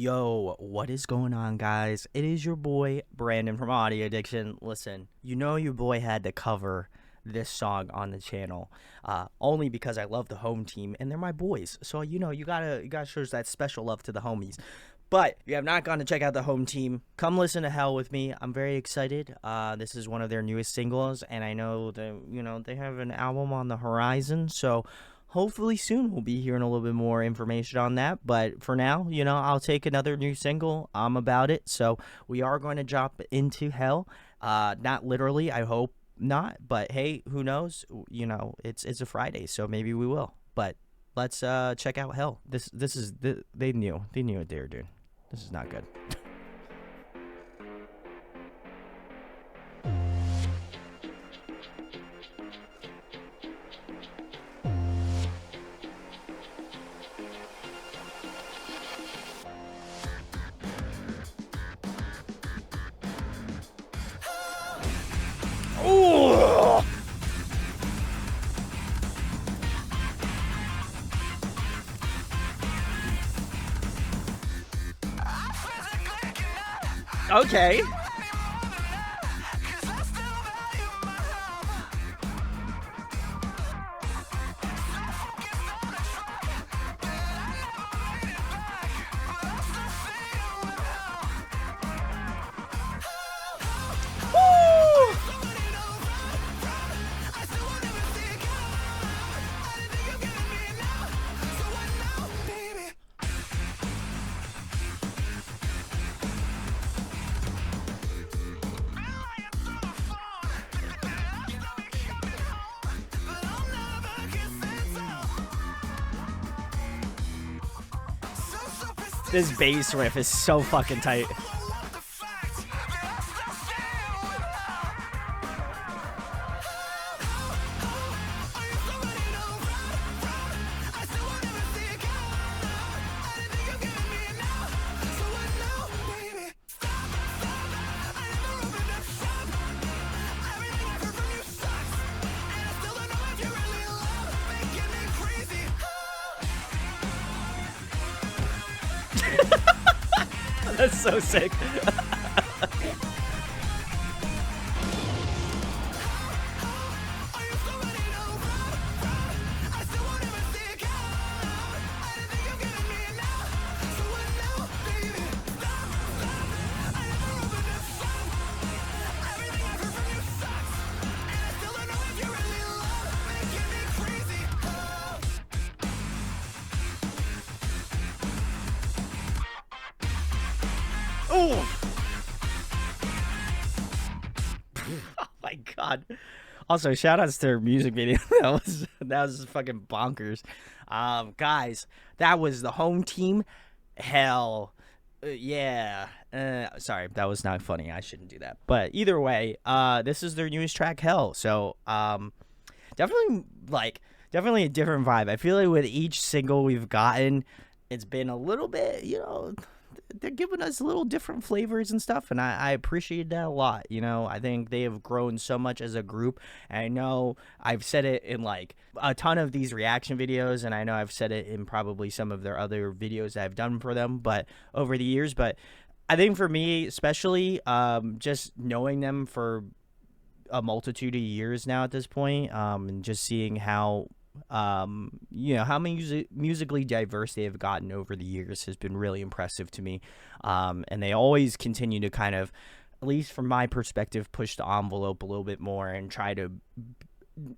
Yo, what is going on, guys? It is your boy, Brandon from Audio Addiction. Listen, you know your boy had to cover this song on the channel, only because I love the home team and they're my boys. So, you gotta show that special love to the homies. But if you have not gone to check out the home team, come listen to Hell with me. I'm very excited. This is one of their newest singles, and I know that, they have an album on the horizon, so hopefully soon we'll be hearing a little bit more information on that. But for now, I'll take another new single. I'm about it. So we are going to drop into Hell. Not literally, I hope not. But hey, who knows? It's a Friday, so maybe we will. But let's check out Hell. They knew what they were doing. This is not good. Oh! Okay. This bass riff is so fucking tight. That's so sick. Oh! Oh my god. Also, shout outs to their music video. that was fucking bonkers. Guys, that was the home team. Hell. Yeah. Sorry, that was not funny. I shouldn't do that. But either way, this is their newest track, Hell. So, definitely definitely a different vibe. I feel like with each single we've gotten, it's been a little bit, they're giving us little different flavors and stuff, and I appreciate that a lot. I think they have grown so much as a group, and I know I've said it in like a ton of these reaction videos, and I know I've said it in probably some of their other videos that I've done for them, but over the years. But I think for me especially, just knowing them for a multitude of years now at this point, and just seeing how how musically diverse they have gotten over the years has been really impressive to me. And they always continue to kind of, at least from my perspective, push the envelope a little bit more and try to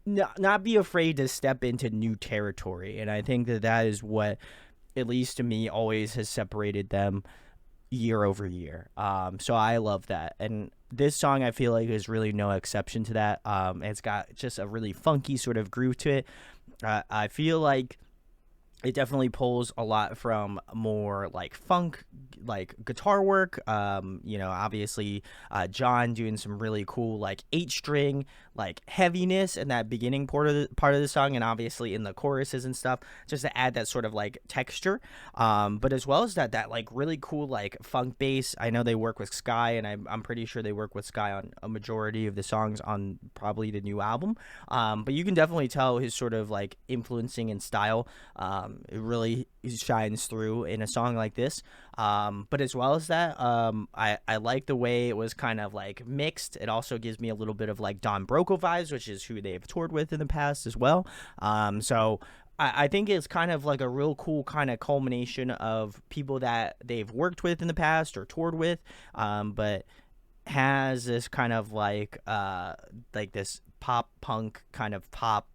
not be afraid to step into new territory. And I think that is what, at least to me, always has separated them year over year. So I love that. And this song, I feel like, is really no exception to that. It's got just a really funky sort of groove to it. I feel like it definitely pulls a lot from more like funk, like guitar work. Obviously, John doing some really cool like 8-string like heaviness in that beginning part of the song, and obviously in the choruses and stuff, just to add that sort of like texture. But as well as that like really cool like funk bass. I know they work with Sky, and I'm pretty sure they work with Sky on a majority of the songs on probably the new album. But you can definitely tell his sort of like influencing and style. It really shines through in a song like this. But as well as that, I like the way it was kind of like mixed. It also gives me a little bit of like Don Broco vibes, which is who they've toured with in the past as well. So I think it's kind of like a real cool kind of culmination of people that they've worked with in the past or toured with, but has this kind of like this pop punk kind of pop,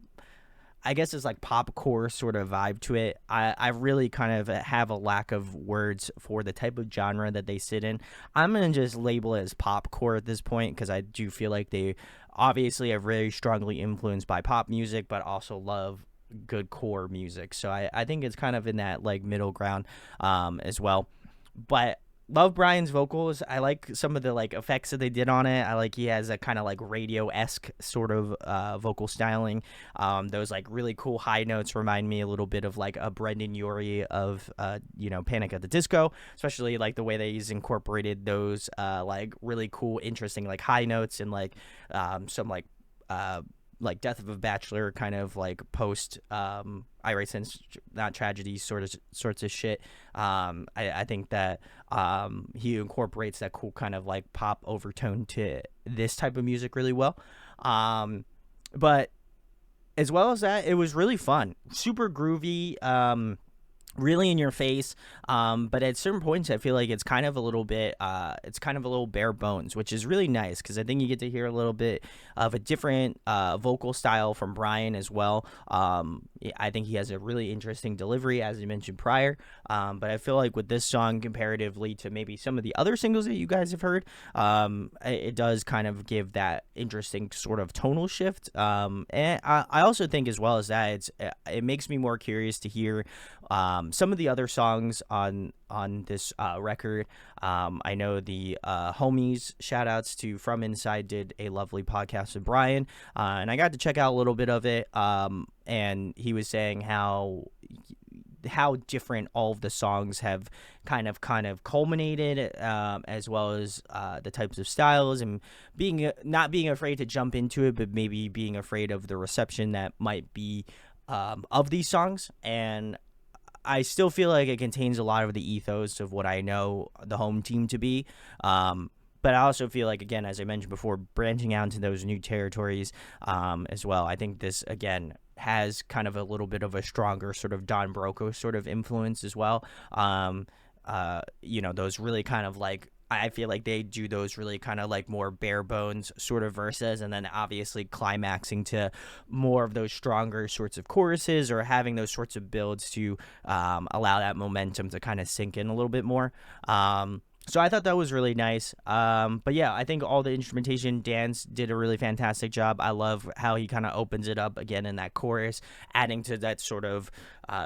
I guess it's like popcore sort of vibe to it. I really kind of have a lack of words for the type of genre that they sit in. I'm going to just label it as popcore at this point because I do feel like they obviously are very strongly influenced by pop music, but also love good core music. So I think it's kind of in that like middle ground as well. But love Brian's vocals. I like some of the like effects that they did on it. I like he has a kind of like radio-esque sort of vocal styling. Those like really cool high notes remind me a little bit of like a Brendan Urie of Panic at the Disco, especially like the way that he's incorporated those like really cool, interesting like high notes and like some like Death of a Bachelor kind of like post I write sense not tragedy sorts of shit. I think that he incorporates that cool kind of like pop overtone to this type of music really well. But as well as that, it was really fun, super groovy. Really in your face, but at certain points I feel like it's kind of a little bit it's kind of a little bare bones, which is really nice because I think you get to hear a little bit of a different vocal style from Brian as well. I think he has a really interesting delivery, as you mentioned prior, but I feel like with this song comparatively to maybe some of the other singles that you guys have heard, it does kind of give that interesting sort of tonal shift, and I also think as well as that it makes me more curious to hear some of the other songs on this record. I know the homies, shout outs to From Inside, did a lovely podcast with Brian, and I got to check out a little bit of it, and he was saying how different all of the songs have kind of culminated, as well as the types of styles, and not being afraid to jump into it, but maybe being afraid of the reception that might be of these songs. And I still feel like it contains a lot of the ethos of what I know the home team to be. But I also feel like, again, as I mentioned before, branching out into those new territories as well. I think this, again, has kind of a little bit of a stronger sort of Don Broco sort of influence as well. Those really kind of like, I feel like they do those really kind of like more bare bones sort of verses, and then obviously climaxing to more of those stronger sorts of choruses, or having those sorts of builds to allow that momentum to kind of sink in a little bit more. So I thought that was really nice. But yeah, I think all the instrumentation, Dan's did a really fantastic job. I love how he kind of opens it up again in that chorus, adding to that sort of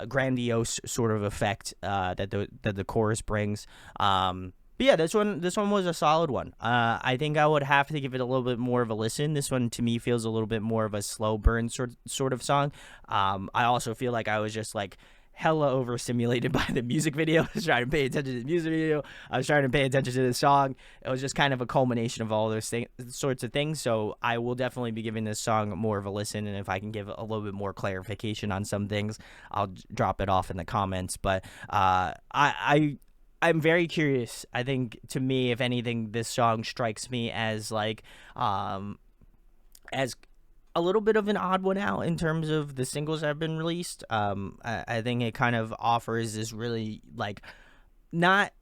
grandiose sort of effect that the chorus brings. But yeah, this one was a solid one. I think I would have to give it a little bit more of a listen. This one to me feels a little bit more of a slow burn sort of song. I also feel like I was just like hella overstimulated by the music video. I was trying to pay attention to the music video. I was trying to pay attention to the song. It was just kind of a culmination of all those sorts of things. So I will definitely be giving this song more of a listen, and if I can give a little bit more clarification on some things, I'll drop it off in the comments. But I'm very curious. I think, to me, if anything, this song strikes me as like as a little bit of an odd one out in terms of the singles that have been released. I think it kind of offers this really like not.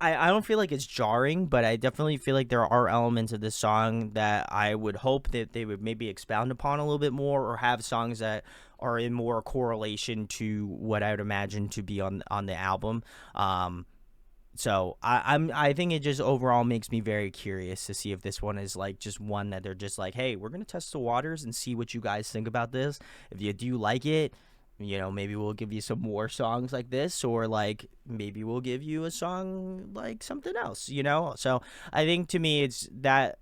I don't feel like it's jarring, but I definitely feel like there are elements of this song that I would hope that they would maybe expound upon a little bit more, or have songs that are in more correlation to what I would imagine to be on the album. So I think it just overall makes me very curious to see if this one is like just one that they're just like, hey, we're gonna test the waters and see what you guys think about this. If you do like it, maybe we'll give you some more songs like this, or like maybe we'll give you a song like something else. So I think, to me, it's that.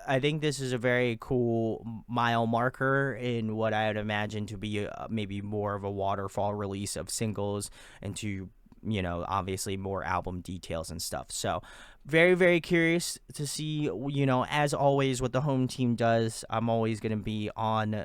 I think this is a very cool mile marker in what I would imagine to be maybe more of a waterfall release of singles, and to obviously more album details and stuff. So very, very curious to see, as always, what the home team does. I'm always going to be on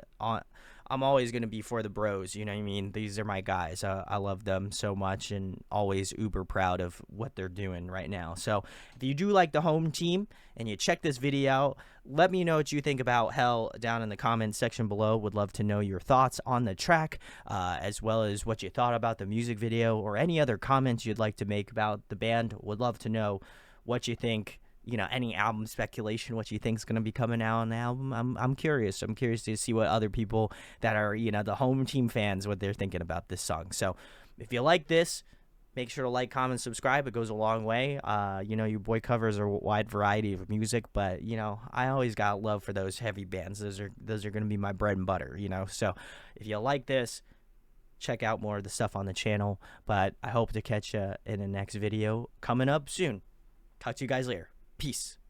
I'm always going to be for the bros. You know what I mean? These are my guys. I love them so much and always uber proud of what they're doing right now. So if you do like the home team and you check this video out, let me know what you think about Hell down in the comments section below. Would love to know your thoughts on the track, as well as what you thought about the music video or any other comments you'd like to make about the band. Would love to know what you think. Any album speculation, what you think is going to be coming out on the album. I'm curious. I'm curious to see what other people that are, the home team fans, what they're thinking about this song. So if you like this, make sure to like, comment, subscribe. It goes a long way. Your boy covers a wide variety of music, but, I always got love for those heavy bands. Those are going to be my bread and butter, So if you like this, check out more of the stuff on the channel. But I hope to catch you in the next video coming up soon. Talk to you guys later. Peace.